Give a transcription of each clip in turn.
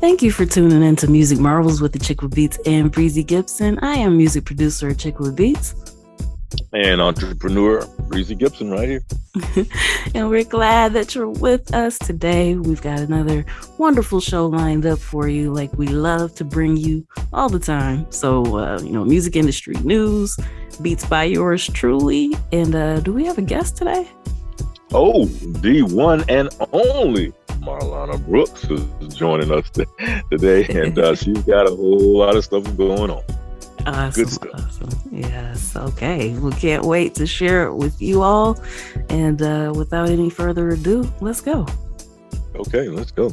Thank you for tuning in to Music Marvels with Achickwitbeatz and Breezy Gipson. I am music producer Achickwitbeatz. And entrepreneur Breezy Gipson right here. And we're glad that you're with us today. We've got another wonderful show lined up for you, like we love to bring you all the time. So, music industry news, beats by yours truly. And do we have a guest today? Oh, the one and only Marlanna Brooks is joining us today, and she's got a whole lot of stuff going on. Awesome, Good stuff. Awesome. Yes. Okay. We can't wait to share it with you all. And without any further ado, let's go. Okay, let's go.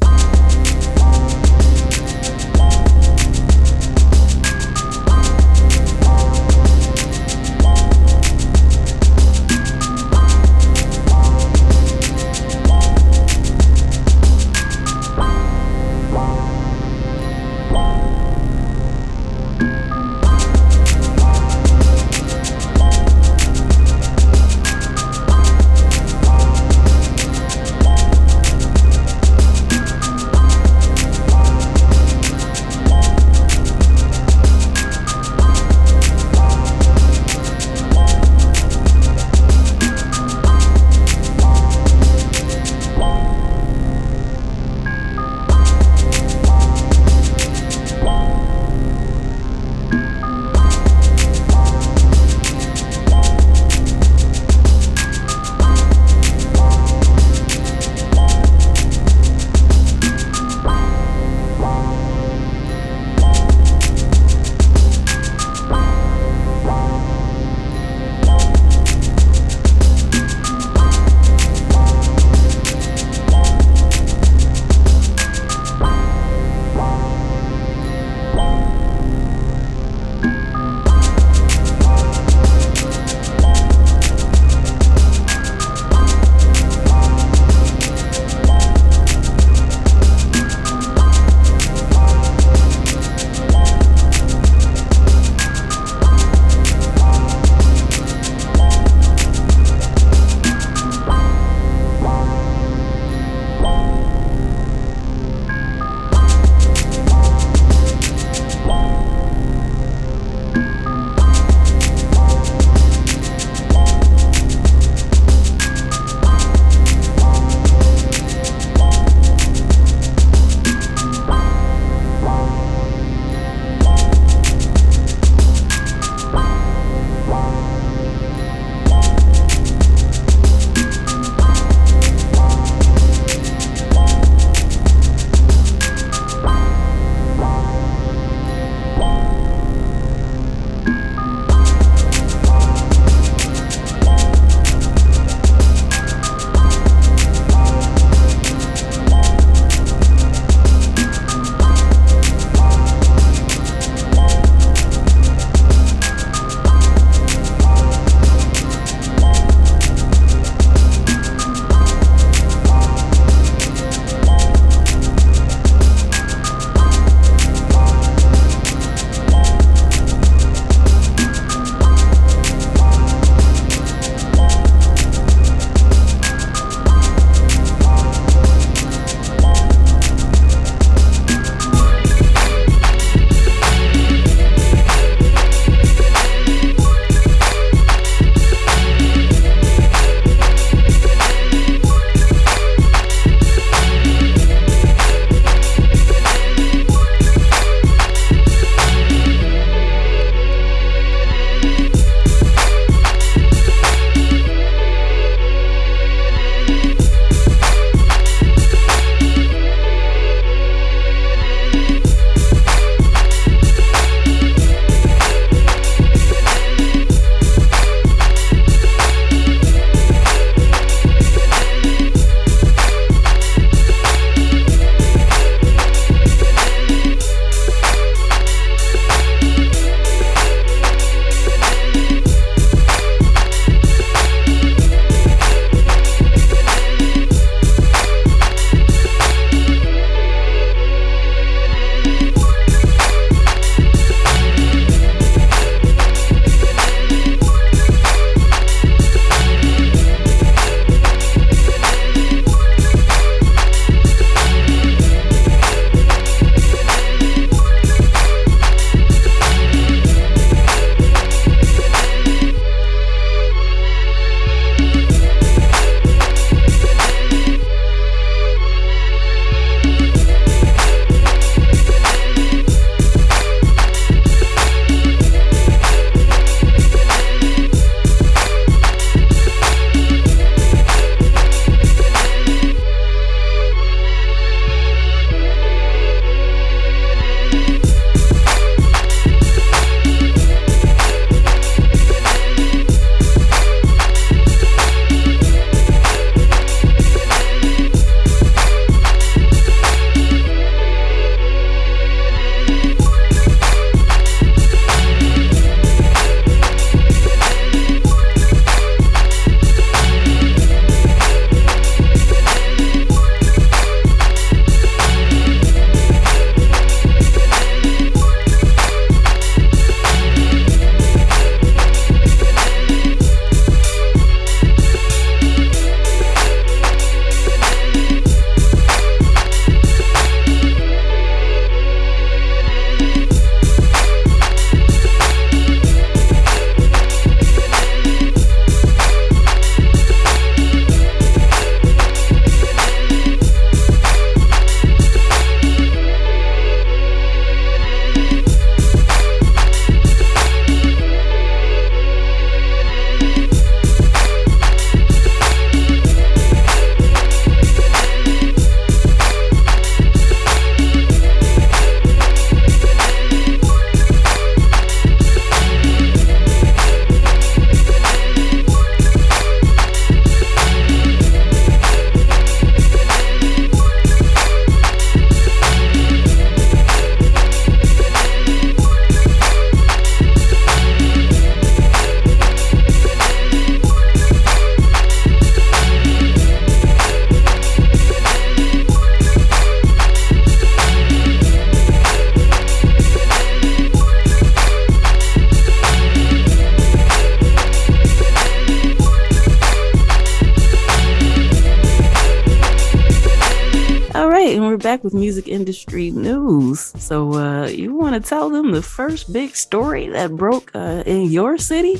we're back with music industry news. So you want to tell them the first big story that broke in your city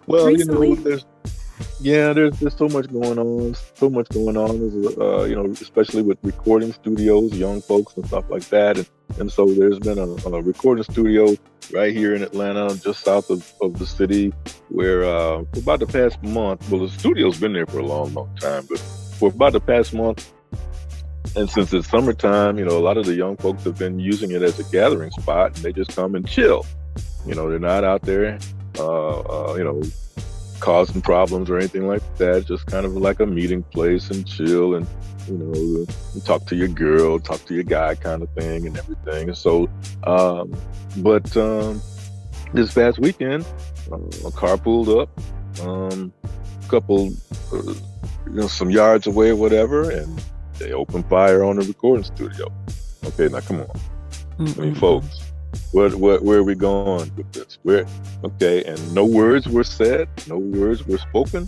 Well, recently? there's so much going on. So much going on. Especially with recording studios, young folks and stuff like that. And so there's been a recording studio right here in Atlanta, just south of the city, where for about the past month, well, the studio's been there for a long, long time, but for about the past month, and since it's summertime, a lot of the young folks have been using it as a gathering spot, and they just come and chill. They're not out there, causing problems or anything like that. Just kind of like a meeting place and chill and, talk to your girl, talk to your guy kind of thing and everything. And so, this past weekend, a car pulled up, a couple, some yards away or whatever, and they opened fire on the recording studio. Okay, now come on. I mean, folks, where are we going with this? Okay, and no words were said, no words were spoken,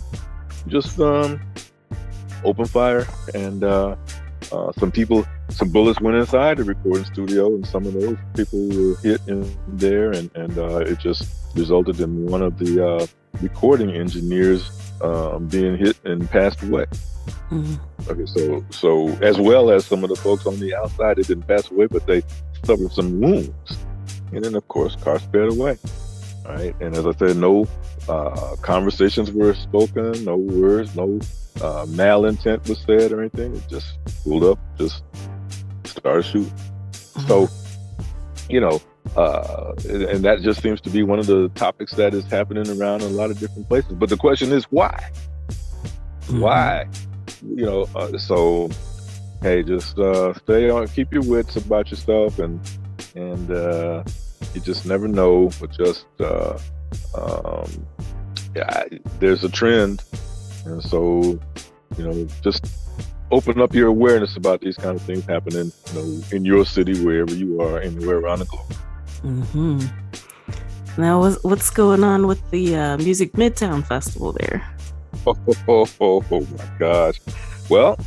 just open fire, and some bullets went inside the recording studio, and some of those people were hit in there, and it just resulted in one of the recording engineers being hit and passed away. Mm-hmm. Okay, so as well as some of the folks on the outside, they didn't pass away, but they suffered some wounds. And then, of course, car sped away. All right. And as I said, no conversations were spoken, no words, no malintent was said or anything. It just pulled up, just started shooting. Mm-hmm. So, and that just seems to be one of the topics that is happening around in a lot of different places. But the question is, why? Mm-hmm. Why? So, hey, just stay on, keep your wits about yourself, and you just never know. But just there's a trend, and so just open up your awareness about these kind of things happening, in your city, wherever you are, anywhere around the globe. Mm-hmm. Now, what's going on with the Music Midtown Festival there? Oh my gosh! Well,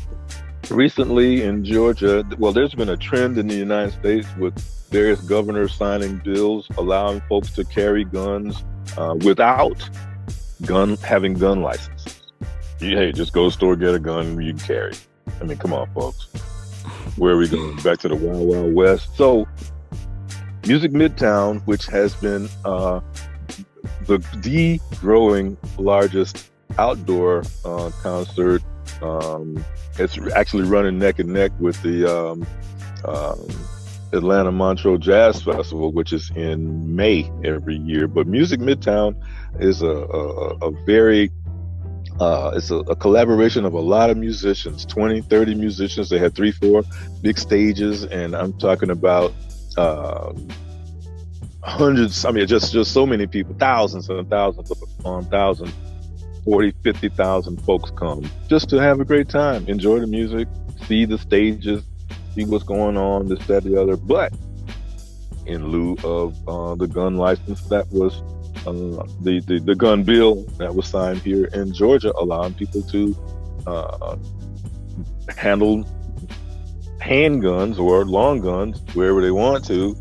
recently in Georgia, there's been a trend in the United States with various governors signing bills allowing folks to carry guns without having gun licenses. Hey, just go to the store, get a gun, you can carry. I mean, come on, folks. Where are we going? Back to the Wild Wild West. So, Music Midtown, which has been the growing largest outdoor concert, it's actually running neck and neck with the Atlanta Montreux Jazz Festival, which is in May every year. But Music Midtown is a very it's a collaboration of a lot of musicians, 20, 30 musicians. They had 3-4 big stages, and I'm talking about hundreds, just so many people, thousands and thousands upon thousands, 40, 50,000 folks come just to have a great time, enjoy the music, see the stages, see what's going on, this, that, the other. But in lieu of the gun license that was the gun bill that was signed here in Georgia, allowing people to handle handguns or long guns wherever they want to.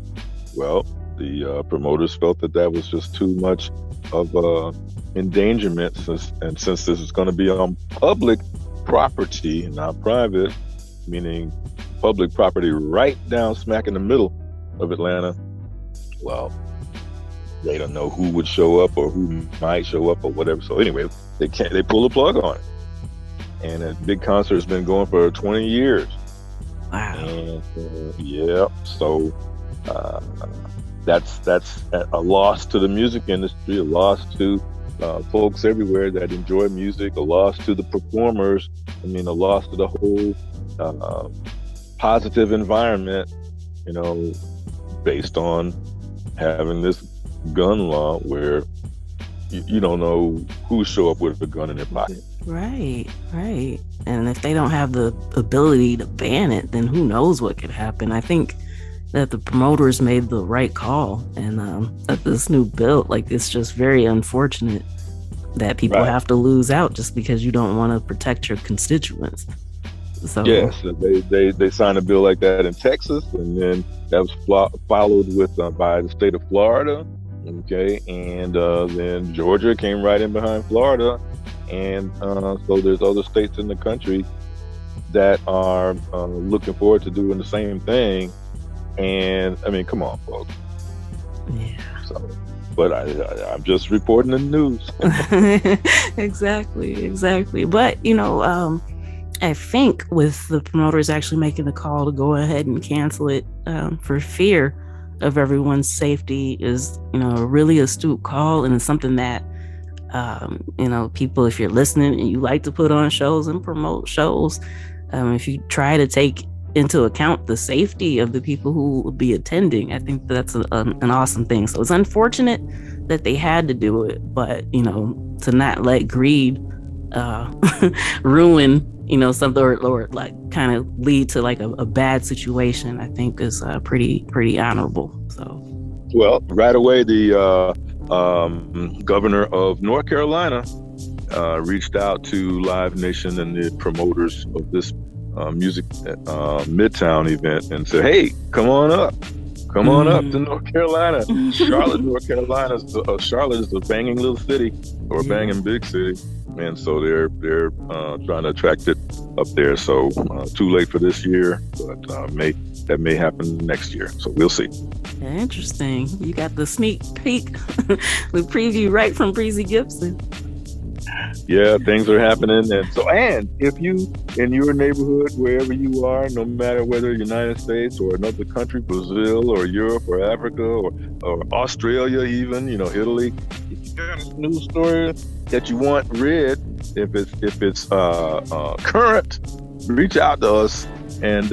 Well, the promoters felt that was just too much of endangerment, since this is going to be on public property, not private, meaning public property right down smack in the middle of Atlanta. Well, they don't know who would show up or who might show up or whatever. So anyway, they pull the plug on it. And a big concert has been going for 20 years. Wow. And so that's a loss to the music industry, a loss to folks everywhere that enjoy music, a loss to the performers. A loss to the whole positive environment, based on having this gun law where you don't know who show up with a gun in their pocket. Right. And if they don't have the ability to ban it, then who knows what could happen. I think that the promoters made the right call, and that this new bill, it's just very unfortunate that people have to lose out just because you don't want to protect your constituents. So Yes, they signed a bill like that in Texas, and then that was followed with by the state of Florida. Okay, and then Georgia came right in behind Florida, and so there's other states in the country that are looking forward to doing the same thing. And I mean, come on, folks. yeah. So, but I'm just reporting the news. Exactly. But I think with the promoters actually making the call to go ahead and cancel it for fear of everyone's safety is, a really astute call, and it's something that people, if you're listening and you like to put on shows and promote shows, if you try to take into account the safety of the people who will be attending, I think that's an awesome thing. So it's unfortunate that they had to do it, but to not let greed ruin something, or like kind of lead to like a bad situation, I think is pretty honorable. So well, right away the governor of North Carolina reached out to Live Nation and the promoters of this music Midtown event and said, "Hey, come on up to North Carolina, Charlotte, North Carolina. Charlotte is a banging little city, or a banging big city, and so they're trying to attract it up there. So too late for this year, but that may happen next year. So we'll see." Interesting. You got the sneak peek, the preview right from Breezy Gipson. Yeah, things are happening, and if you in your neighborhood, wherever you are, no matter whether United States or another country, Brazil or Europe or Africa or Australia, even Italy, if you got a news story that you want read, if it's current, reach out to us, and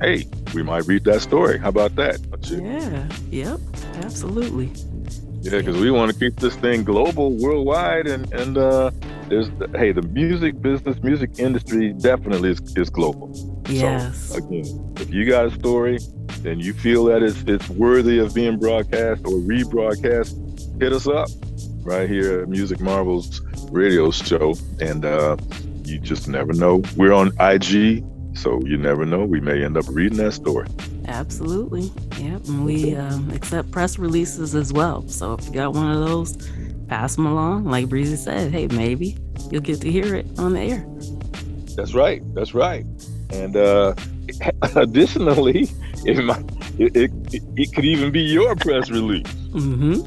hey, we might read that story. How about that? Yeah. Yep. Absolutely. Yeah, because we want to keep this thing global, worldwide, and there's the music industry definitely is global. Yes. So again, if you got a story and you feel that it's worthy of being broadcast or rebroadcast, hit us up right here at Music Marvels Radio Show, and you just never know. We're on IG, so you never know. We may end up reading that story. Absolutely. Yep. And we accept press releases as well. So if you got one of those, pass them along. Like Breezy said, hey, maybe you'll get to hear it on the air. That's right. And additionally, it could even be your press release. Mm-hmm.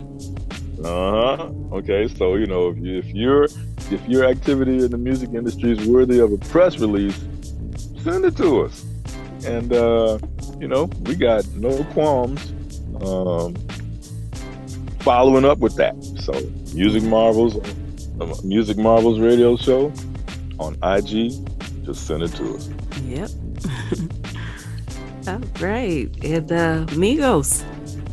Okay. So if your activity in the music industry is worthy of a press release, send it to us. And we got no qualms following up with that. So Music Marvels Radio Show on IG, just send it to us. Yep. All right. And Migos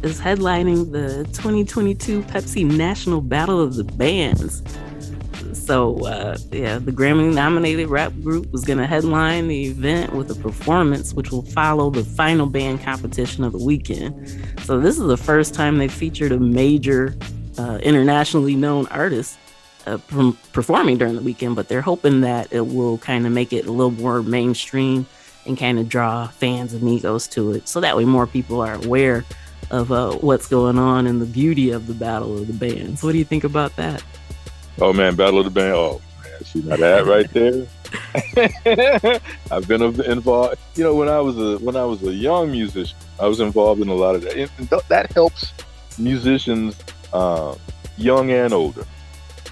is headlining the 2022 Pepsi National Battle of the Bands. So, the Grammy-nominated rap group was going to headline the event with a performance which will follow the final band competition of the weekend. So this is the first time they've featured a major internationally known artist performing during the weekend, but they're hoping that it will kind of make it a little more mainstream and kind of draw fans of Migos to it. So that way more people are aware of what's going on and the beauty of the Battle of the Bands. What do you think about that? Oh man, Battle of the Band. Oh man, see now that right there. I've been involved. When I was a young musician, I was involved in a lot of that. And that helps musicians, young and older.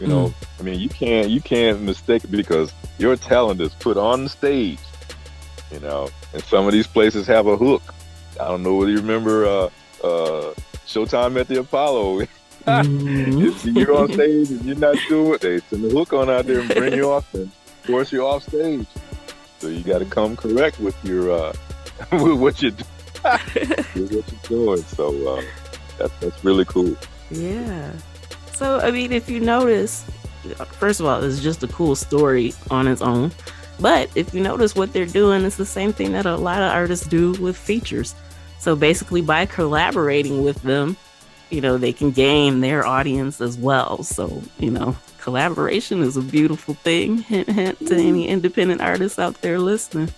I mean, you can't mistake it, because your talent is put on the stage. And some of these places have a hook. I don't know whether you remember Showtime at the Apollo. If you're on stage and you're not doing it, they send the hook on out there and bring you off and force you off stage. So you got to come correct with your with what you're doing. So that's really cool. Yeah. So I mean, if you notice, first of all, it's just a cool story on its own. But if you notice what they're doing, it's the same thing that a lot of artists do with features. So basically, by collaborating with them, they can gain their audience as well. So, collaboration is a beautiful thing. Hint, hint to any independent artists out there listening.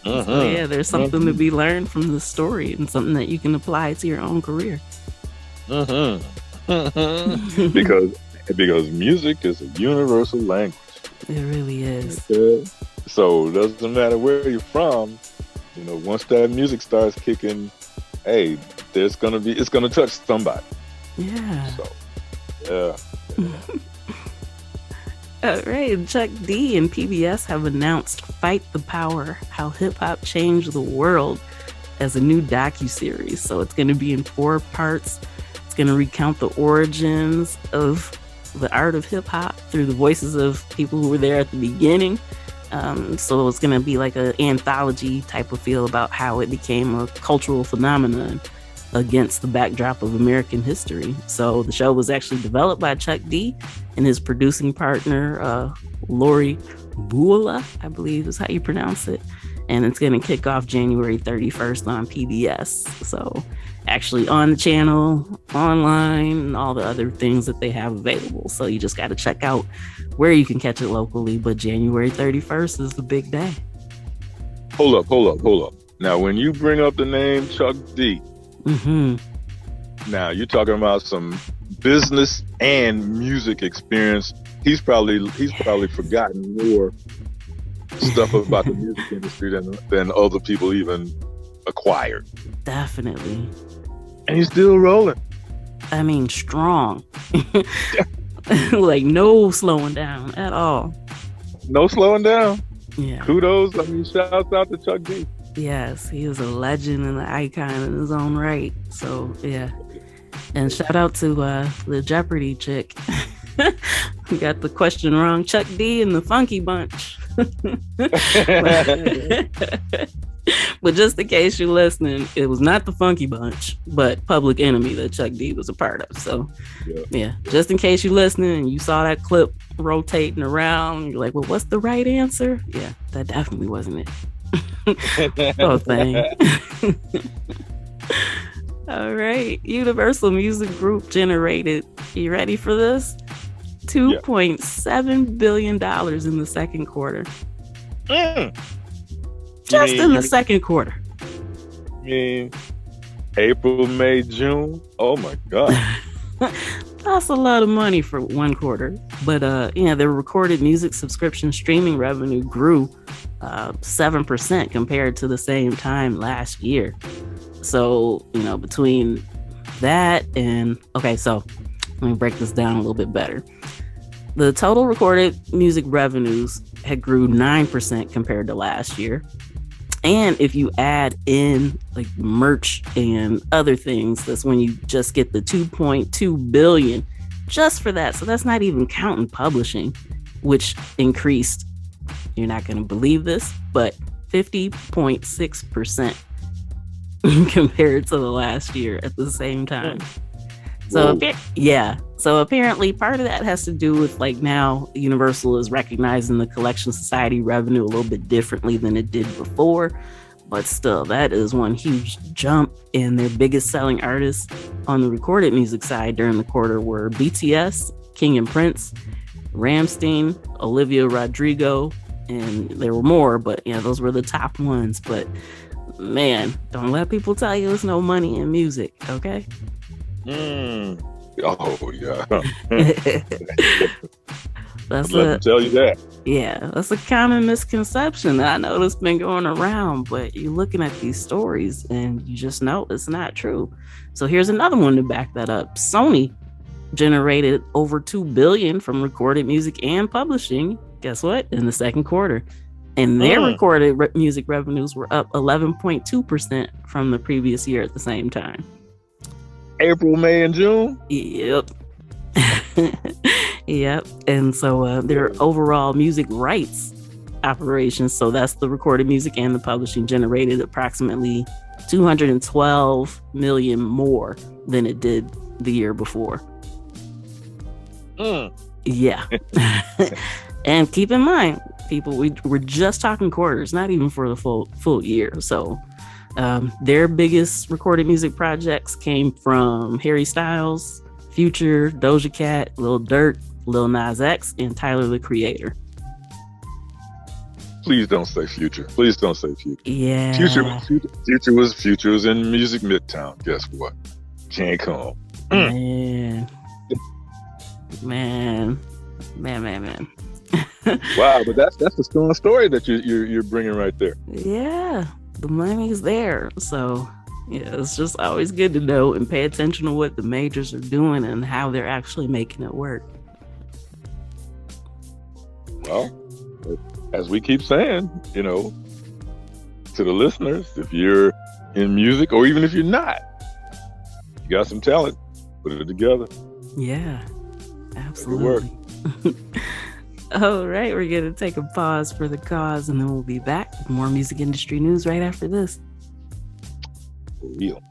So, yeah, there's something to be learned from the story and something that you can apply to your own career. Because music is a universal language. It really is. Okay. So it doesn't matter where you're from. Once that music starts kicking, hey, it's gonna touch somebody. Yeah. So, yeah. All right, Chuck D and PBS have announced "Fight the Power: How Hip Hop Changed the World" as a new docuseries. So it's going to be in 4 parts. It's going to recount the origins of the art of hip hop through the voices of people who were there at the beginning. So it's going to be like an anthology type of feel about how it became a cultural phenomenon against the backdrop of American history. So the show was actually developed by Chuck D and his producing partner, Lori Buola, I believe is how you pronounce it. And it's going to kick off January 31st on PBS. So actually on the channel, online, and all the other things that they have available. So you just got to check out where you can catch it locally. But January 31st is the big day. Hold up. Now, when you bring up the name Chuck D, now you're talking about some business and music experience. He's probably forgotten more stuff about the music industry than other people even acquired. Definitely. And he's still rolling. I mean, strong. Like no slowing down at all. No slowing down. Yeah. Kudos. Shouts out to Chuck D. Yes, he is a legend and an icon in his own right. So, yeah. And shout out to the Jeopardy chick. We got the question wrong. Chuck D and the Funky Bunch. But just in case you're listening, it was not the Funky Bunch, but Public Enemy that Chuck D was a part of. So, yeah, just in case you're listening and you saw that clip rotating around, you're like, well, what's the right answer? Yeah, that definitely wasn't it. Oh, thing. All right. Universal Music Group generated, you ready for this? $2.7 billion in the second quarter. Just in the second quarter. April, May, June. Oh my God. That's a lot of money for one quarter. But their recorded music subscription streaming revenue grew 7% compared to the same time last year. So, between that and so let me break this down a little bit better. The total recorded music revenues had grew 9% compared to last year. And if you add in like merch and other things, that's when you just get the 2.2 billion just for that. So that's not even counting publishing, which increased, you're not going to believe this, but 50.6% compared to the last year at the same time. So, So apparently part of that has to do with like now Universal is recognizing the Collection Society revenue a little bit differently than it did before. But still, that is one huge jump. And their biggest selling artists on the recorded music side during the quarter were BTS, King and Prince, Rammstein, Olivia Rodrigo, and there were more, but those were the top ones. But man, don't let people tell you there's no money in music, okay? Oh yeah. Let me tell you that. Yeah, that's a common misconception that I know that's been going around, but you're looking at these stories and you just know it's not true. So here's another one to back that up. Sony generated over $2 billion from recorded music and publishing. Guess what? In the second quarter. And their recorded music revenues were up 11.2% from the previous year at the same time. April, May, and June? Yep. Yep. And so their overall music rights operations, so that's the recorded music and the publishing, generated approximately 212 million more than it did the year before. Yeah. And keep in mind, people, we're just talking quarters, not even for the full year. So Their biggest recorded music projects came from Harry Styles, Future, Doja Cat, Lil Durk, Lil Nas X, and Tyler the Creator. Please don't say Future. Please don't say Future. Yeah. Future was in Music Midtown. Guess what? Can't come. Man. Wow, but that's the strong story that you're bringing right there. Yeah, the money's there. So yeah, it's just always good to know and pay attention to what the majors are doing and how they're actually making it work. Well, as we keep saying, to the listeners, if you're in music or even if you're not, you got some talent, put it together. Yeah, absolutely. All right, we're going to take a pause for the cause and then we'll be back with more music industry news right after this. For real.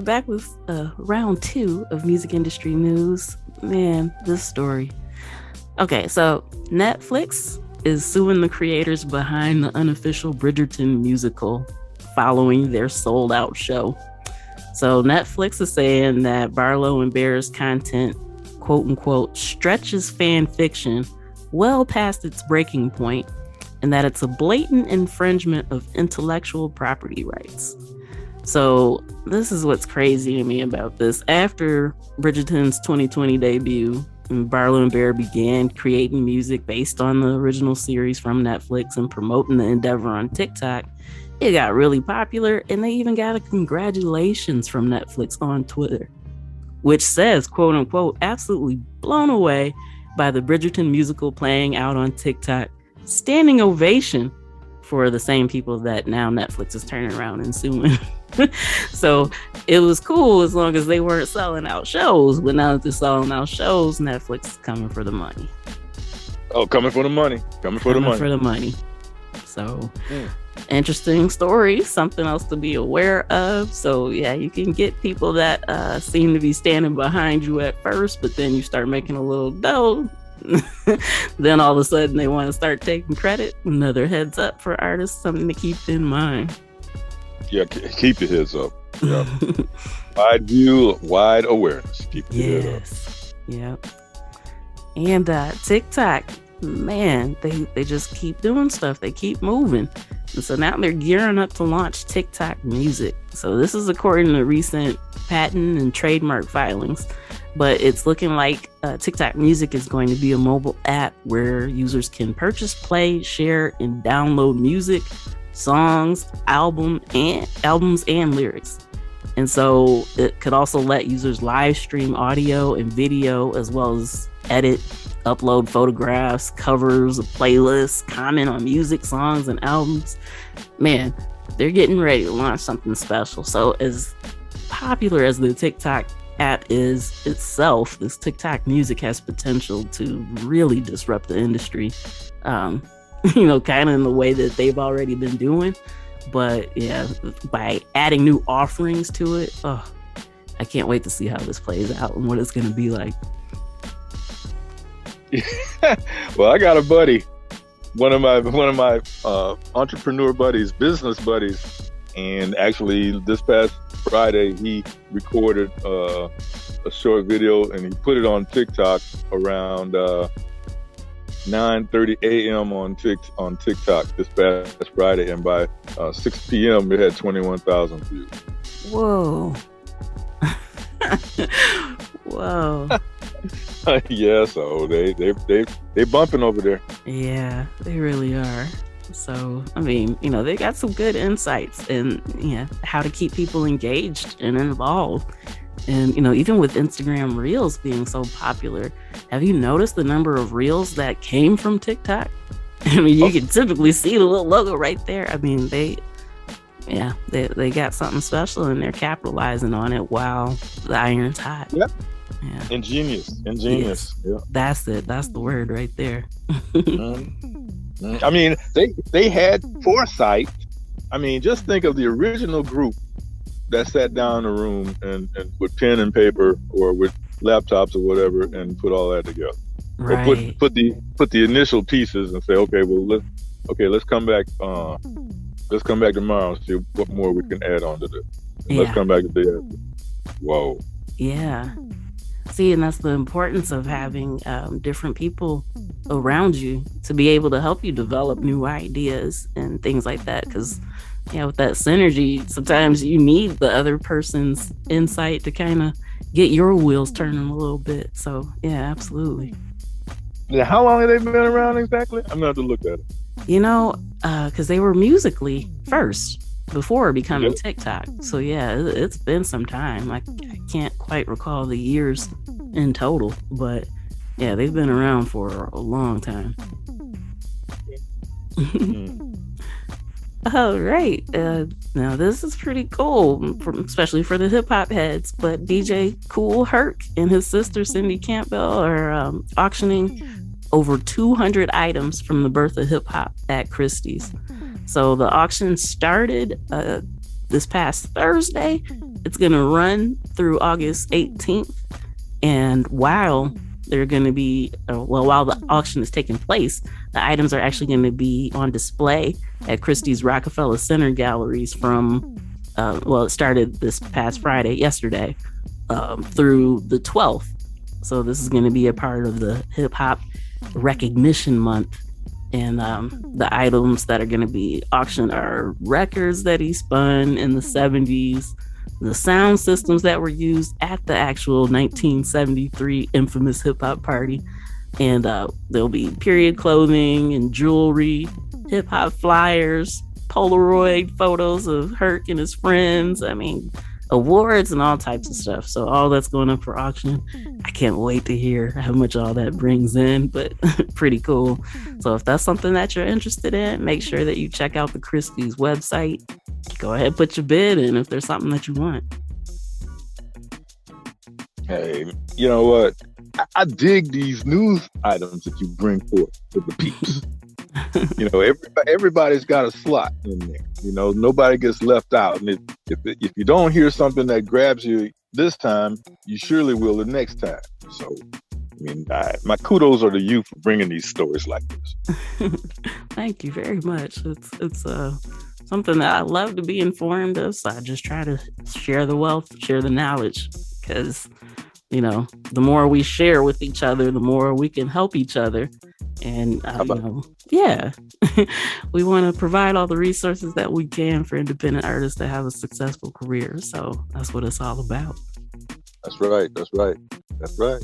Back with round 2 of music industry news. Man, this story. Okay, so Netflix is suing the creators behind the unofficial Bridgerton musical following their sold out show. So Netflix is saying that Barlow and Bear's content, quote unquote, stretches fan fiction well past its breaking point, and that it's a blatant infringement of intellectual property rights. So this is what's crazy to me about this. After Bridgerton's 2020 debut, Barlow and Bear began creating music based on the original series from Netflix and promoting the endeavor on TikTok. It got really popular, and they even got a congratulations from Netflix on Twitter, which says, quote unquote, absolutely blown away by the Bridgerton musical playing out on TikTok. Standing ovation for the same people that now Netflix is turning around and suing. So it was cool as long as they weren't selling out shows. But now that they're selling out shows, Netflix is coming for the money. Oh, coming for the money. Coming for the money. For the money. So interesting story, something else to be aware of. So yeah, you can get people that seem to be standing behind you at first, but then you start making a little dough. Then all of a sudden they want to start taking credit. Another heads up for artists, something to keep in mind. Yeah, keep your heads up. Yeah. Wide view, wide awareness. Keep your head up. Yep. And TikTok, man, they just keep doing stuff. They keep moving. And so now they're gearing up to launch TikTok Music. So this is according to recent patent and trademark filings. But it's looking like TikTok Music is going to be a mobile app where users can purchase, play, share, and download music, songs, albums, and lyrics. And so it could also let users live stream audio and video, as well as edit, upload photographs, covers, playlists, comment on music, songs, and albums. Man, they're getting ready to launch something special. So as popular as the TikTok app is itself, this TikTok Music has potential to really disrupt the industry. Kind of in the way that they've already been doing. But yeah, by adding new offerings to it, I can't wait to see how this plays out and what it's going to be like. Well, I got a buddy, one of my entrepreneur buddies, business buddies, and actually this past Friday he recorded a short video and he put it on TikTok around 9:30 a.m. on TikTok this past Friday, and by 6 p.m. it had 21,000 views. Whoa. Whoa. Yeah, so they bumping over there. Yeah, they really are. So, I mean, they got some good insights and how to keep people engaged and involved. And, even with Instagram Reels being so popular, have you noticed the number of Reels that came from TikTok? I mean, you can typically see the little logo right there. I mean, they got something special and they're capitalizing on it while the iron's hot. Yep. Yeah. Ingenious. Yes. Yeah. That's it. That's the word right there. I mean, they had foresight. I mean, just think of the original group that sat down in a room and with pen and paper or with laptops or whatever and put all that together. Right. Or put the initial pieces and say, okay, well let's come back tomorrow and see what more we can add on to this. Let's come back the day after. Whoa. Yeah. See, and that's the importance of having different people around you to be able to help you develop new ideas and things like that. Because, with that synergy, sometimes you need the other person's insight to kind of get your wheels turning a little bit. So, yeah, absolutely. Yeah, how long have they been around exactly? I'm going to have to look at it. Because they were Musically first before becoming TikTok. So yeah, it's been some time. I can't quite recall the years in total, but yeah, they've been around for a long time. All right. Now this is pretty cool, especially for the hip hop heads. But DJ Kool Herc and his sister Cindy Campbell are auctioning over 200 items from the birth of hip hop at Christie's. So the auction started this past Thursday. It's going to run through August 18th. And while they're going to be, while the auction is taking place, the items are actually going to be on display at Christie's Rockefeller Center galleries from, it started this past Friday, yesterday, through the 12th. So this is going to be a part of the Hip Hop Recognition Month. And the items that are going to be auctioned are records that he spun in the 70s, the sound systems that were used at the actual 1973 infamous hip hop party. And there'll be period clothing and jewelry, hip hop flyers, Polaroid photos of Herc and his friends. I mean, awards and all types of stuff. So all that's going up for auction. I can't wait to hear how much all that brings in, but pretty cool. So if that's something that you're interested in, make sure that you check out the Christie's website. Go ahead, put your bid in if there's something that you want. Hey, you know what? I dig these news items that you bring forth to the peeps. You know, everybody's got a slot in there. You know, nobody gets left out. And if you don't hear something that grabs you this time, you surely will the next time. So, I mean, my kudos are to you for bringing these stories like this. Thank you very much. It's something that I love to be informed of. So I just try to share the wealth, share the knowledge, because you know, the more we share with each other, the more we can help each other. And, you know, yeah, we want to provide all the resources that we can for independent artists to have a successful career. So that's what it's all about. That's right. That's right. That's right.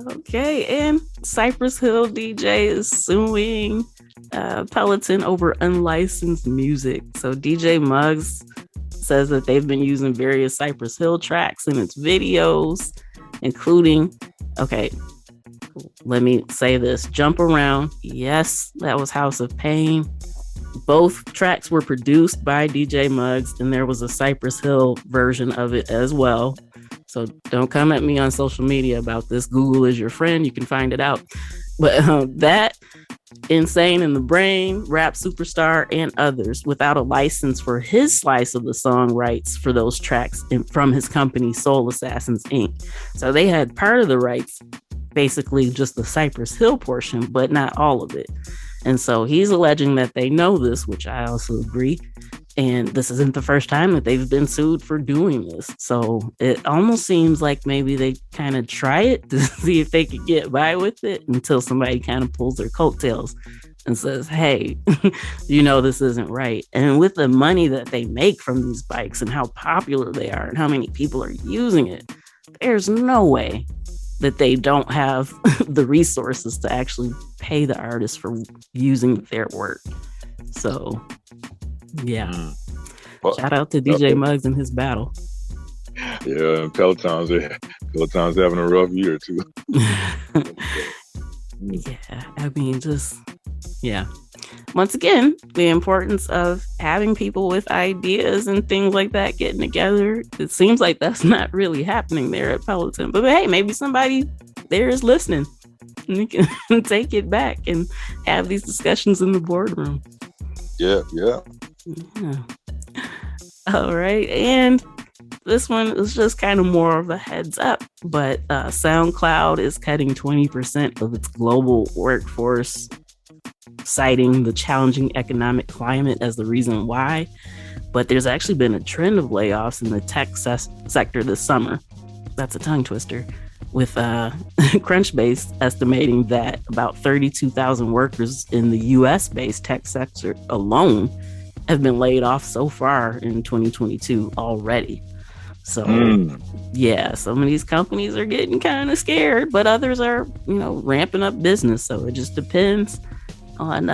Okay. And Cypress Hill DJ is suing Peloton over unlicensed music. So DJ Muggs says that they've been using various Cypress Hill tracks in its videos, including, okay, let me say this, Jump Around. Yes, that was House of Pain. Both tracks were produced by DJ Muggs, and there was a Cypress Hill version of it as well. So don't come at me on social media about this. Google is your friend. You can find it out. But that, Insane in the Brain, Rap Superstar, and others without a license for his slice of the song rights for those tracks from his company, Soul Assassins, Inc. So they had part of the rights, basically just the Cypress Hill portion, but not all of it. And so he's alleging that they know this, which I also agree. And this isn't the first time that they've been sued for doing this. So it almost seems like maybe they kind of try it to see if they could get by with it until somebody kind of pulls their coattails and says, hey, you know, this isn't right. And with the money that they make from these bikes and how popular they are and how many people are using it, there's no way that they don't have the resources to actually pay the artist for using their work. So yeah. Well, shout out to DJ Muggs and his battle. Yeah, Peloton's having a rough year too. Yeah, I mean, just yeah. Once again, the importance of having people with ideas and things like that getting together. It seems like that's not really happening there at Peloton. But hey, maybe somebody there is listening and you can take it back and have these discussions in the boardroom. Yeah. All right. And this one is just kind of more of a heads up, but SoundCloud is cutting 20% of its global workforce, citing the challenging economic climate as the reason why. But there's actually been a trend of layoffs in the tech sector this summer. That's a tongue twister. With Crunchbase estimating that about 32,000 workers in the US-based tech sector alone have been laid off so far in 2022 already. So, yeah, some of these companies are getting kind of scared, but others are, you know, ramping up business. So it just depends on,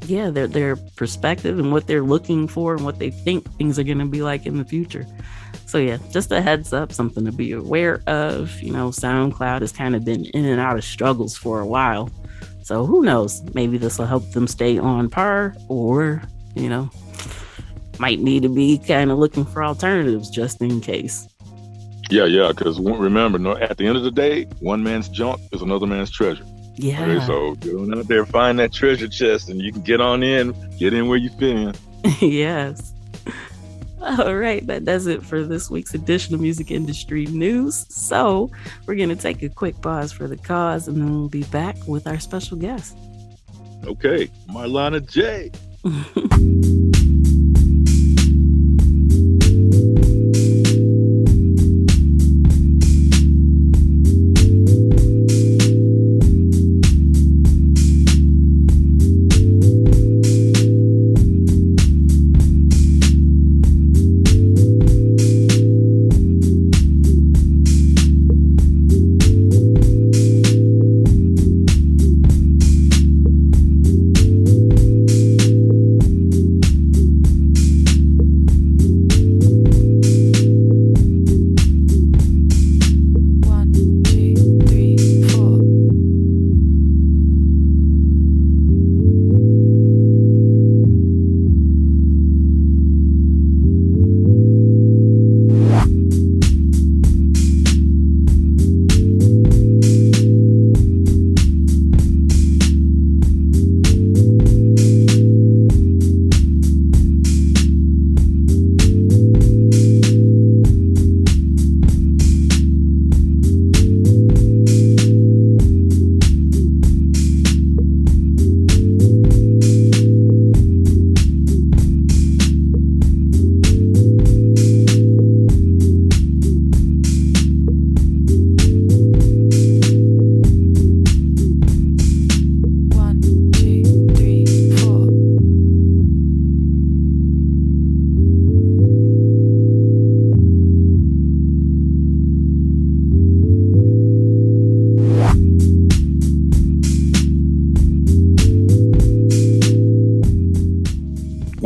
their perspective and what they're looking for and what they think things are going to be like in the future. So yeah, just a heads up, something to be aware of. You know, SoundCloud has kind of been in and out of struggles for a while. So who knows? Maybe this will help them stay on par, or, you know, might need to be kind of looking for alternatives just in case. Yeah, because remember, at the end of the day, one man's junk is another man's treasure. Yeah. Okay, so get on out there, find that treasure chest, and you can get in where you fit in. Yes. All right, that does it for this week's edition of Music Industry News. So we're going to take a quick pause for the cause, and then we'll be back with our special guest. Okay, Marlanna J.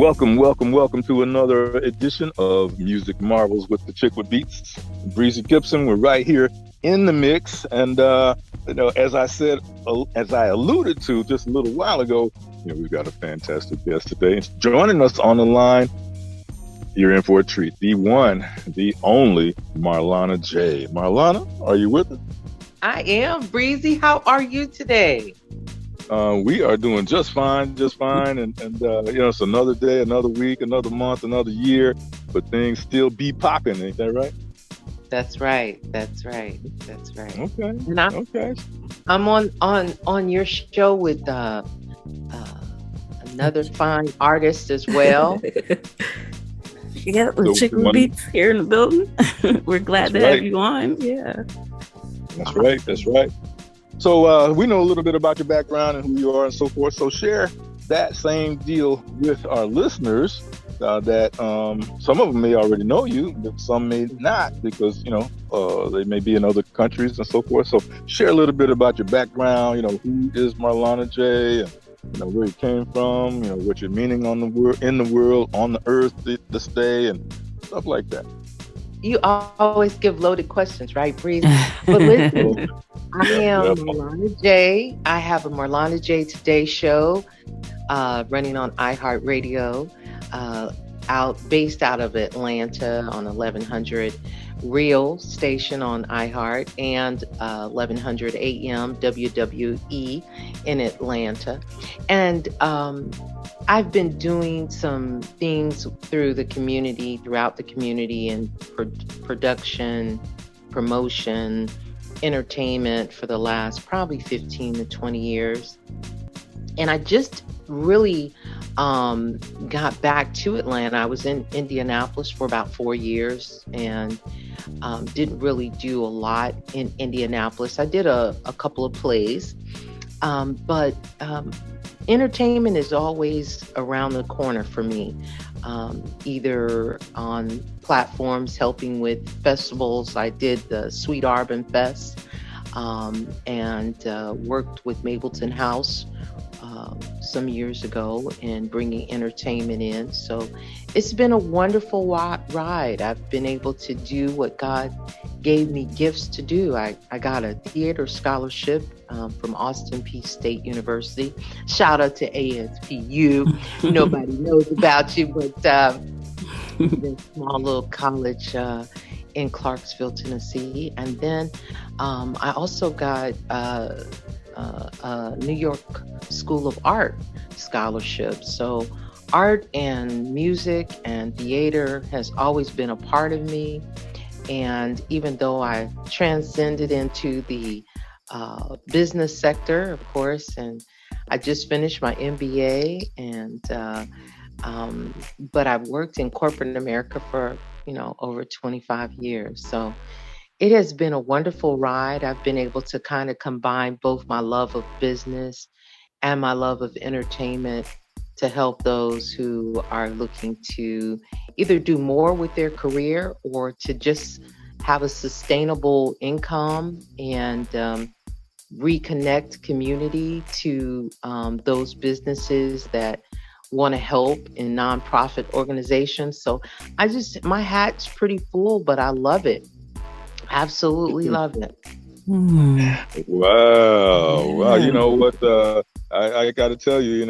Welcome to another edition of Music Marvels with Achickwitbeatz Breezy Gipson. We're right here in the mix, and as I said, as I alluded to just a little while ago, we've got a fantastic guest today. Joining us on the line, you're in for a treat. The one, the only Marlanna J. Marlanna, are you with us? I am. Breezy, how are you today? We are doing just fine, and it's another day, another week, another month, another year, but things still be popping, ain't that right? That's right. Okay. And Okay. I'm on your show with another fine artist as well. Yeah, with Achickwitbeatz here in the building. We're glad to have you on. Yeah. That's right. So we know a little bit about your background and who you are and so forth. So share that same deal with our listeners that some of them may already know you, but some may not because, they may be in other countries and so forth. So share a little bit about your background, who is Marlanna J, and where you came from, what your meaning in the world, on the earth, this day, and stuff like that. You always give loaded questions, right, Breezy? But listen, I am Marlanna J. I have a Marlanna J Today show running on iHeartRadio, based out of Atlanta on 1100 Real station on iHeart and 1100 AM WWE in Atlanta. And I've been doing some things throughout the community, and production, promotion, entertainment for the last probably 15 to 20 years. And I just really got back to Atlanta. I was in Indianapolis for about 4 years and didn't really do a lot in Indianapolis. I did a couple of plays, but entertainment is always around the corner for me, either on platforms helping with festivals. I did the Sweet Arbor Fest and worked with Mableton House some years ago in bringing entertainment in. So it's been a wonderful ride. I've been able to do what God gave me gifts to do. I got a theater scholarship from Austin Peay State University. Shout out to ASPU. Nobody knows about you, but a small little college in Clarksville, Tennessee. And then I also got New York School of Art scholarship. So art and music and theater has always been a part of me. And even though I transcended into the business sector, of course, and I just finished my MBA, and but I've worked in corporate America for over 25 years. So it has been a wonderful ride. I've been able to kind of combine both my love of business and my love of entertainment to help those who are looking to either do more with their career or to just have a sustainable income and reconnect community to those businesses that want to help in nonprofit organizations. So my hat's pretty full, but I love it. Absolutely love it. Wow. You know what? I got to tell you,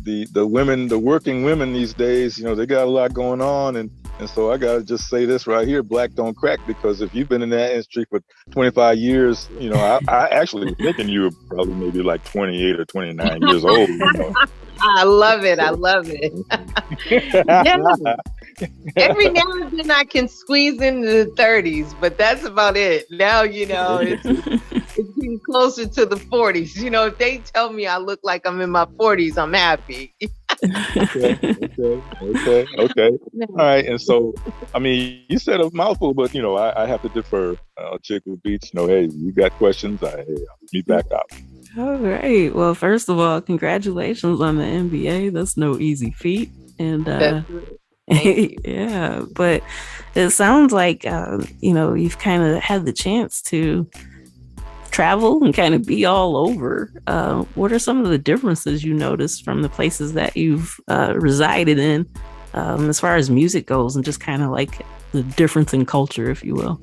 the women, the working women these days, they got a lot going on. And so I got to just say this right here, black don't crack, because if you've been in that industry for 25 years, I actually was thinking you were probably maybe like 28 or 29 years old. I love it. Yeah. Every now and then I can squeeze into the 30s, but that's about it. Now, it's getting closer to the 40s. If they tell me I look like I'm in my 40s, I'm happy. Okay. All right. And so, you said a mouthful, but, I have to defer. Achickwitbeatz, hey, you got questions? I'll be back out. All right. Well, first of all, congratulations on the MBA. That's no easy feat. And yeah, but it sounds like, you've kind of had the chance to travel and kind of be all over, what are some of the differences you noticed from the places that you've resided in, as far as music goes, and just kind of like the difference in culture, if you will?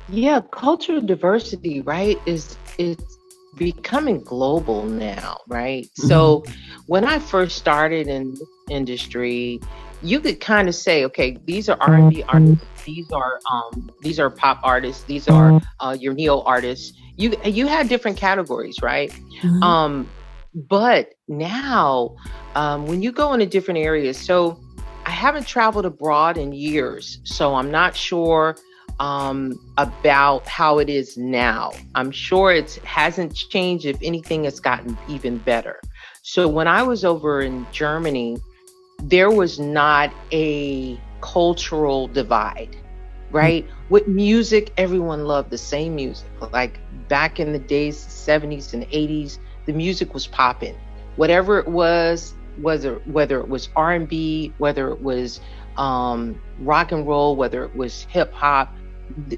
Yeah, cultural diversity, right, is it's becoming global now, right? So when I first started in this industry, you could kind of say, okay, these are R&B artists, these are pop artists, these are your neo artists. You had different categories, right? Mm-hmm. But now, when you go into different areas, so I haven't traveled abroad in years, so I'm not sure about how it is now. I'm sure it hasn't changed. If anything, it's gotten even better. So when I was over in Germany, there was not a cultural divide, right? With music, everyone loved the same music. Like back in the days, 70s and 80s, the music was popping. Whatever it was, whether it was R&B, whether it was rock and roll, whether it was hip hop,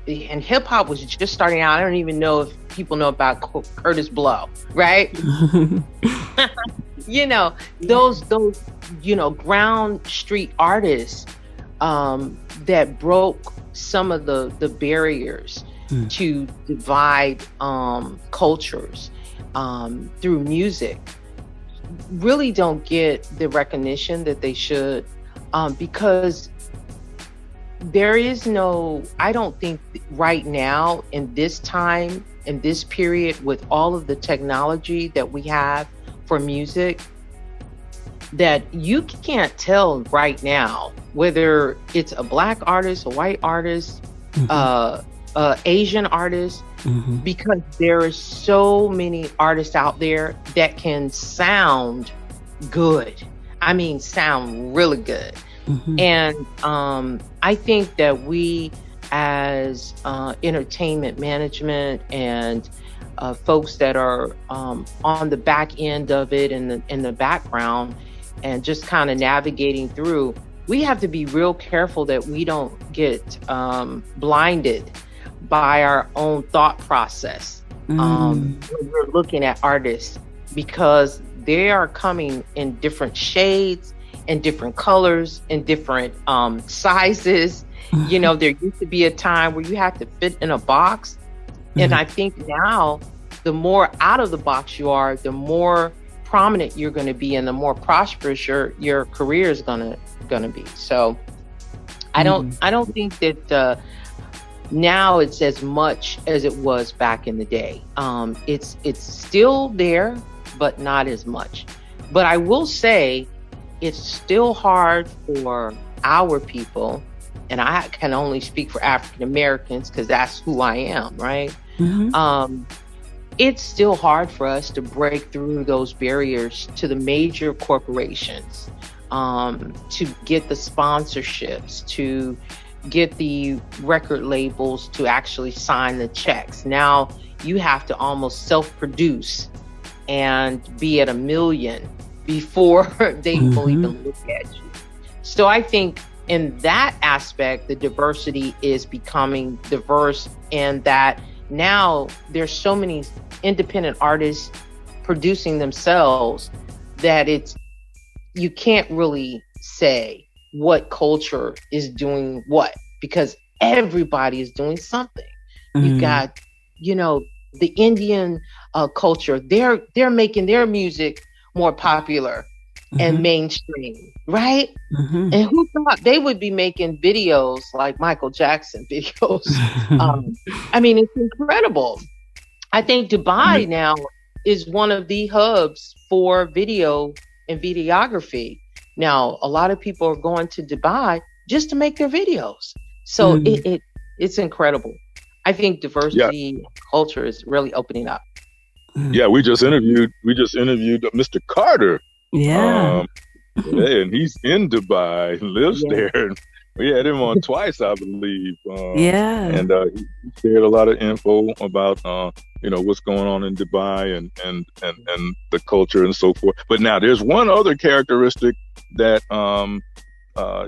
and hip hop was just starting out. I don't even know if people know about Curtis Blow, right? Those ground street artists that broke some of the barriers to divide cultures through music really don't get the recognition that they should, because there is no, I don't think right now in this time, in this period, with all of the technology that we have for music, that you can't tell right now whether it's a black artist, a white artist, Asian artist, because there are so many artists out there that can sound good. I mean, sound really good. And I think that we, as entertainment management and folks that are on the back end of it, in the background, and just kind of navigating through, we have to be real careful that we don't get blinded by our own thought process when we're looking at artists, because they are coming in different shades, in different colors, in different sizes. There used to be a time where you had to fit in a box. And I think now, the more out of the box you are, the more prominent you're going to be, and the more prosperous your career is going to be. So I don't think that now it's as much as it was back in the day. It's still there, but not as much. But I will say, it's still hard for our people, and I can only speak for African Americans because that's who I am, right? It's still hard for us to break through those barriers to the major corporations, to get the sponsorships, to get the record labels to actually sign the checks. Now you have to almost self-produce and be at 1 million before they will even look at you. So I think in that aspect, the diversity is becoming diverse, and that now there's so many independent artists producing themselves that you can't really say what culture is doing what, because everybody is doing something. You got, the Indian culture, they're making their music more popular and mainstream, right? And who thought they would be making videos like Michael Jackson videos? I mean, it's incredible. I think Dubai now is one of the hubs for video and videography. Now, a lot of people are going to Dubai just to make their videos. So it's incredible. I think diversity culture is really opening up. Yeah, we just interviewed Mr. Carter. Yeah. And he's in Dubai, lives there. And we had him on twice, I believe. And he shared a lot of info about what's going on in Dubai and the culture and so forth. But now there's one other characteristic that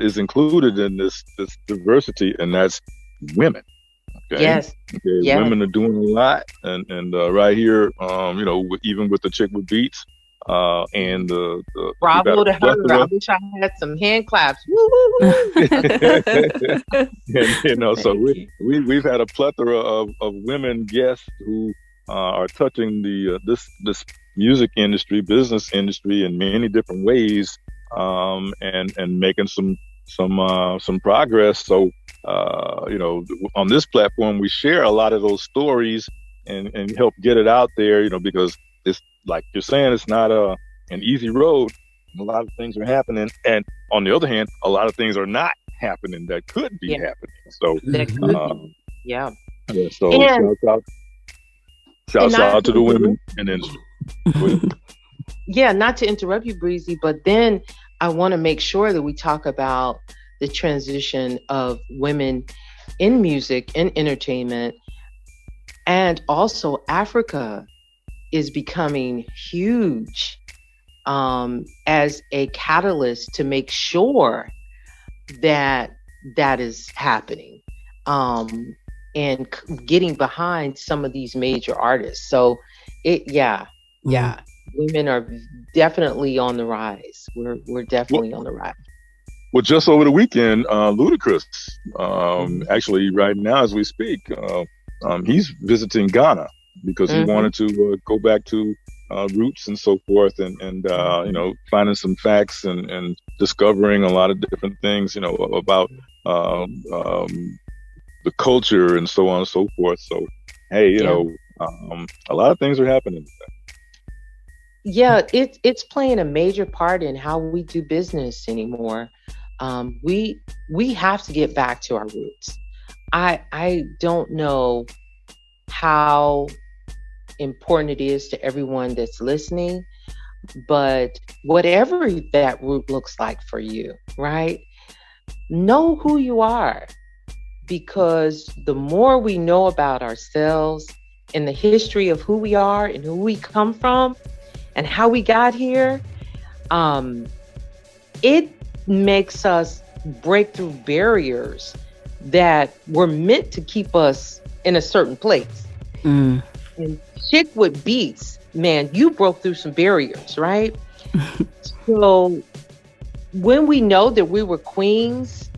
is included in this diversity, and that's women. Okay. Yes. Okay. Yes. Women are doing a lot, and right here, even with the chick with beats, and we've had Bravo a to her. I plethora. wish I had some hand claps. Woo, woo, woo. And so Thank you. we've had a plethora of women guests who are touching the this music industry, business industry in many different ways, and making some progress. So on this platform we share a lot of those stories and help get it out there. Because it's like you're saying, it's not an easy road. A lot of things are happening, and on the other hand, a lot of things are not happening that could be Yeah, happening. So, that could Mhm. be. um, Yeah. yeah. So And shouts not out to to the interrupt, women in the industry. Go ahead. yeah, not to interrupt you, Breezy, but then I want to make sure that we talk about the transition of women in music and entertainment, and also Africa is becoming huge as a catalyst to make sure that that is happening, um, and getting behind some of these major artists. So, yeah, Mhm. yeah, women are definitely on the rise. We're Well, definitely on the rise. well, just over the weekend, Ludacris, Hmm. actually, right now as we speak, he's visiting Ghana because he Hmm. wanted to go back to roots and so forth, and finding some facts and discovering a lot of different things, about um, um, the culture and so on and so forth. So, hey, Yeah, a lot of things are happening. yeah, it's playing a major part in how we do business anymore. We have to get back to our roots. I don't know how important it is to everyone that's listening, but whatever that root looks like for you, right? Know who you are, because the more we know about ourselves and the history of who we are and who we come from and how we got here, um, it makes us break through barriers that were meant to keep us in a certain place. Mm. And Chickwood Beats, man, you broke through some barriers, right? So when we know that we were queens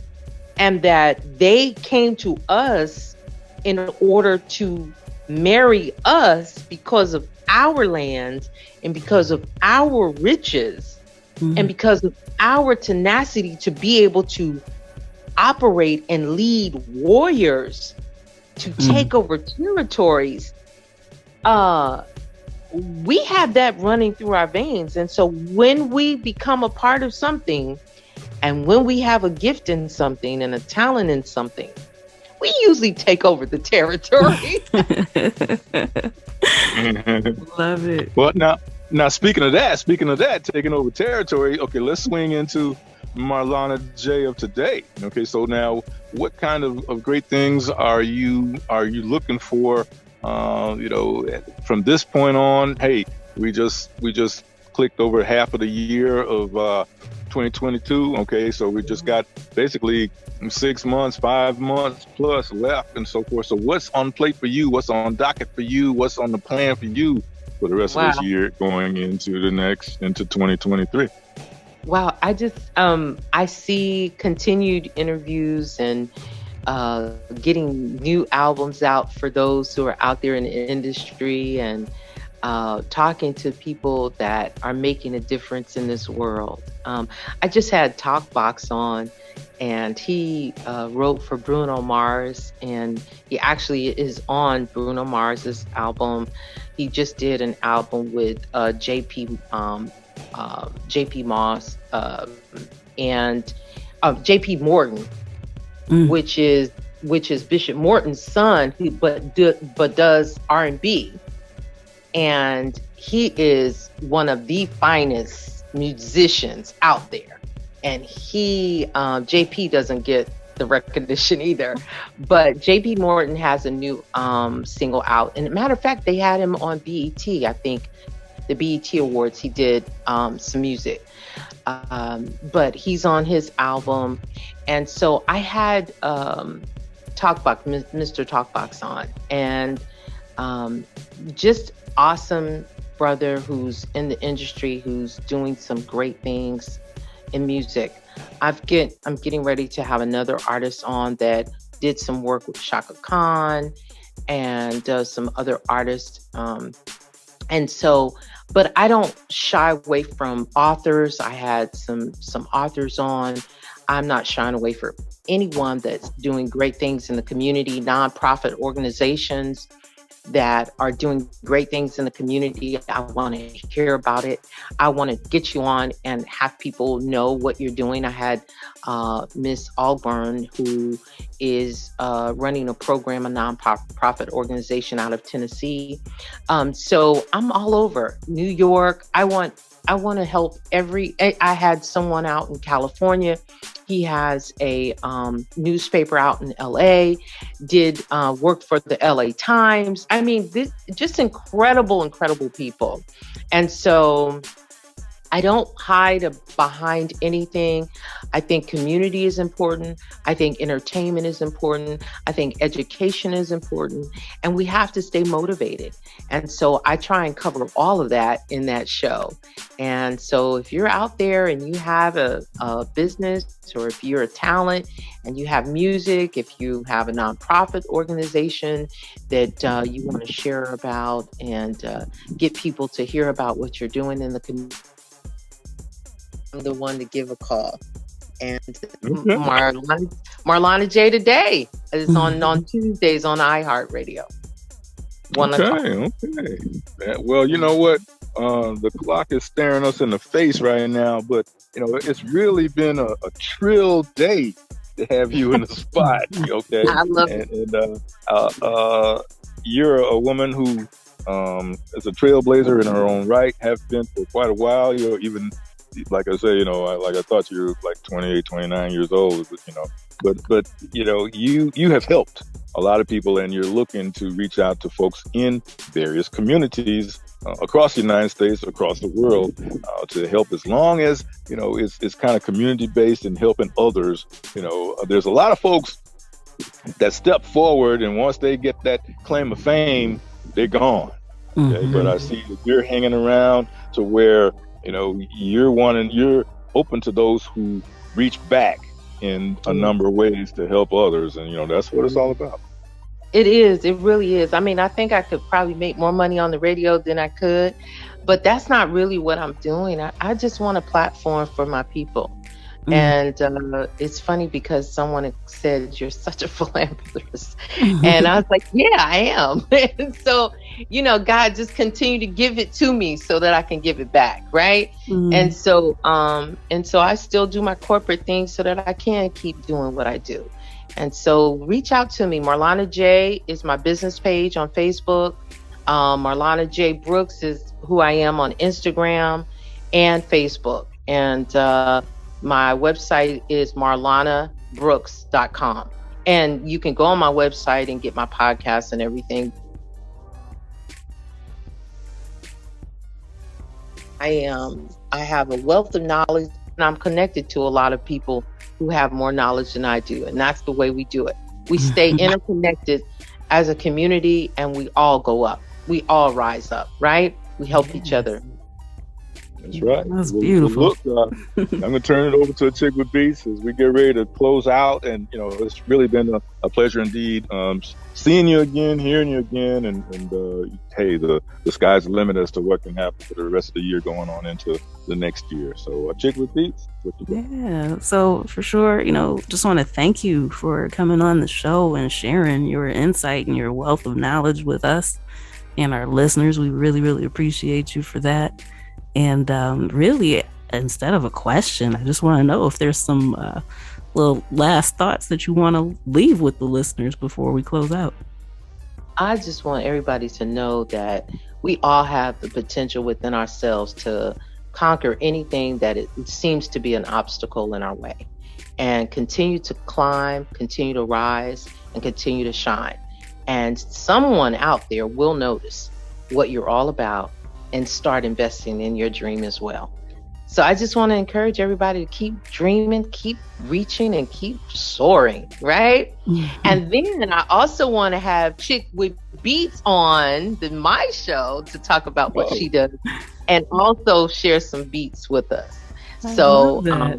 and that they came to us in order to marry us because of our land and because of our riches and Mhm. because of our tenacity to be able to operate and lead warriors to Mhm. take over territories, uh we have that running through our veins. And so when we become a part of something, and when we have a gift in something and a talent in something, we usually take over the territory. Love it. Well, now speaking of that, taking over territory. Okay, let's swing into Marlana J of today. Okay, so now what kind of great things are you looking for? From this point on, hey, we just clicked over half of the year of 2022. Okay, so we just got basically 6 months, 5 months plus left, and so forth. So what's on plate for you? What's on docket for you? What's on the plan for you for the rest of this Wow. year going into 2023? Wow. I see continued interviews and getting new albums out for those who are out there in the industry, and talking to people that are making a difference in this world. I just had Talkbox on, and he wrote for Bruno Mars, and he actually is on Bruno Mars's album. He just did an album with JP Moss, and JP Morton, Mm. which is Bishop Morton's son, who but does R&B, and he is one of the finest musicians out there. And he JP doesn't get the recognition either, but JP Morton has a new single out. And matter of fact, they had him on BET. I think the BET Awards. He did some music, but he's on his album. And so I had Mr. Talkbox on, and just awesome brother who's in the industry, who's doing some great things in music. I'm getting ready to have another artist on that did some work with Shaka Khan and some other artists. And so, but I don't shy away from authors. I had some authors on. I'm not shying away from anyone that's doing great things in the community, nonprofit organizations that are doing great things in the community. I want to hear about it. I want to get you on and have people know what you're doing. I had Miss Alburn, who is running a program, a nonprofit organization out of Tennessee. So I'm all over New York. I want to help I had someone out in California. He has a newspaper out in LA, did work for the LA Times. I mean, this just incredible people. And so I don't hide behind anything. I think community is important. I think entertainment is important. I think education is important. And we have to stay motivated. And so I try and cover all of that in that show. And so if you're out there and you have a business, or if you're a talent and you have music, if you have a nonprofit organization that you want to share about and get people to hear about what you're doing in the community, I'm the one to give a call. And Marlanna J Today is on Tuesdays on iHeartRadio. Okay. Well, you know what? The clock is staring us in the face right now, but it's really been a trill day to have you in the spot. Okay, I love it. And you're a woman who is a trailblazer in her own right. Have been for quite a while. You're even, like I say, I thought you were like 28, 29 years old. But you have helped a lot of people, and you're looking to reach out to folks in various communities across the United States, across the world, to help, as long as it's kind of community based and helping others. There's a lot of folks that step forward, and once they get that claim of fame, they're gone. Okay? But I see that you're hanging around to where you're open to those who reach back in a number of ways to help others, and that's what it's all about. It is. It really is. I mean, I think I could probably make more money on the radio than I could, but that's not really what I'm doing. I just want a platform for my people. And it's funny because someone said, "You're such a philanthropist." And I was like, yeah, I am. And so, God just continue to give it to me so that I can give it back. Right. And so I still do my corporate thing so that I can keep doing what I do. And so reach out to me. Marlanna J is my business page on Facebook. Marlanna J Brooks is who I am on Instagram and Facebook. And my website is marlannabrooks.com. And you can go on my website and get my podcast and everything. I have a wealth of knowledge, and I'm connected to a lot of people who have more knowledge than I do. And that's the way we do it. We stay interconnected as a community, and we all go up. We all rise up, right? We help each other. That's right. That's beautiful. Look, I'm going to turn it over to Achickwitbeatz as we get ready to close out. And, it's really been a pleasure indeed seeing you again, hearing you again. And hey, the sky's the limit as to what can happen for the rest of the year going on into the next year. So Achickwitbeatz, what you got? Yeah. So for sure, just want to thank you for coming on the show and sharing your insight and your wealth of knowledge with us and our listeners. We really, really appreciate you for that. And really, instead of a question, I just want to know if there's some little last thoughts that you want to leave with the listeners before we close out. I just want everybody to know that we all have the potential within ourselves to conquer anything that it seems to be an obstacle in our way, and continue to climb, continue to rise, and continue to shine. And someone out there will notice what you're all about and start investing in your dream as well. So I just want to encourage everybody to keep dreaming, keep reaching, and keep soaring, right? And then I also want to have Chick with Beats on my show to talk about what she does and also share some beats with us. So yeah,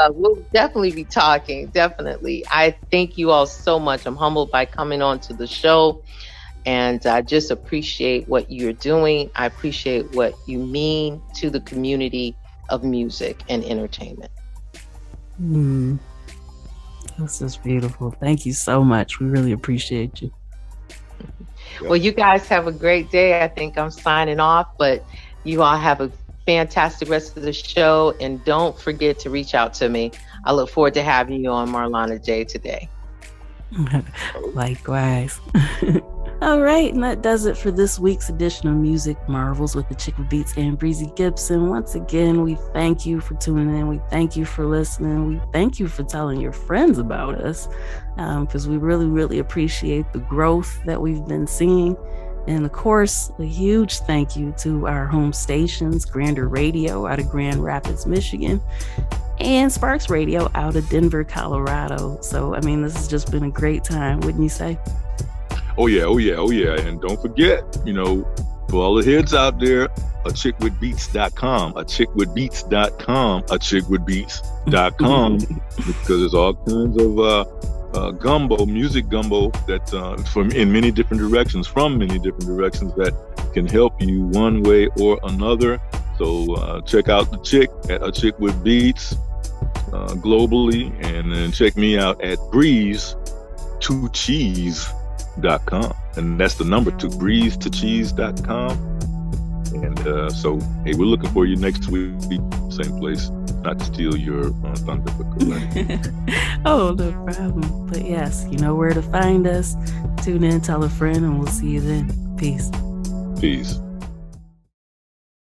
we'll definitely be talking. Definitely. I thank you all so much. I'm humbled by coming on to the show. And I just appreciate what you're doing. I appreciate what you mean to the community of music and entertainment. This is beautiful. Thank you so much. We really appreciate you. Well, you guys have a great day. I think I'm signing off, but you all have a fantastic rest of the show. And don't forget to reach out to me. I look forward to having you on Marlanna J today. Likewise. All right, and that does it for this week's edition of Music Marvels with Achickwitbeatz and Breezy Gipson. Once again, we thank you for tuning in. We thank you for listening. We thank you for telling your friends about us, because we really, really appreciate the growth that we've been seeing. And of course, a huge thank you to our home stations, Grander Radio out of Grand Rapids, Michigan, and Sparks Radio out of Denver, Colorado. So, I mean, this has just been a great time, wouldn't you say? Oh yeah. And don't forget, for all the heads out there, Achickwitbeatz.com, Achickwitbeatz.com, because there's all kinds of music gumbo that from many different directions that can help you one way or another. So check out the chick at Achickwitbeatz globally, and then check me out at breeze2cheese.com, and that's the number 2, breeze2cheese.com. And so, hey, we're looking for you next week, same place. Not to steal your thunder, but correct. Oh, no problem. But yes, you know where to find us. Tune in, tell a friend, and we'll see you then. Peace.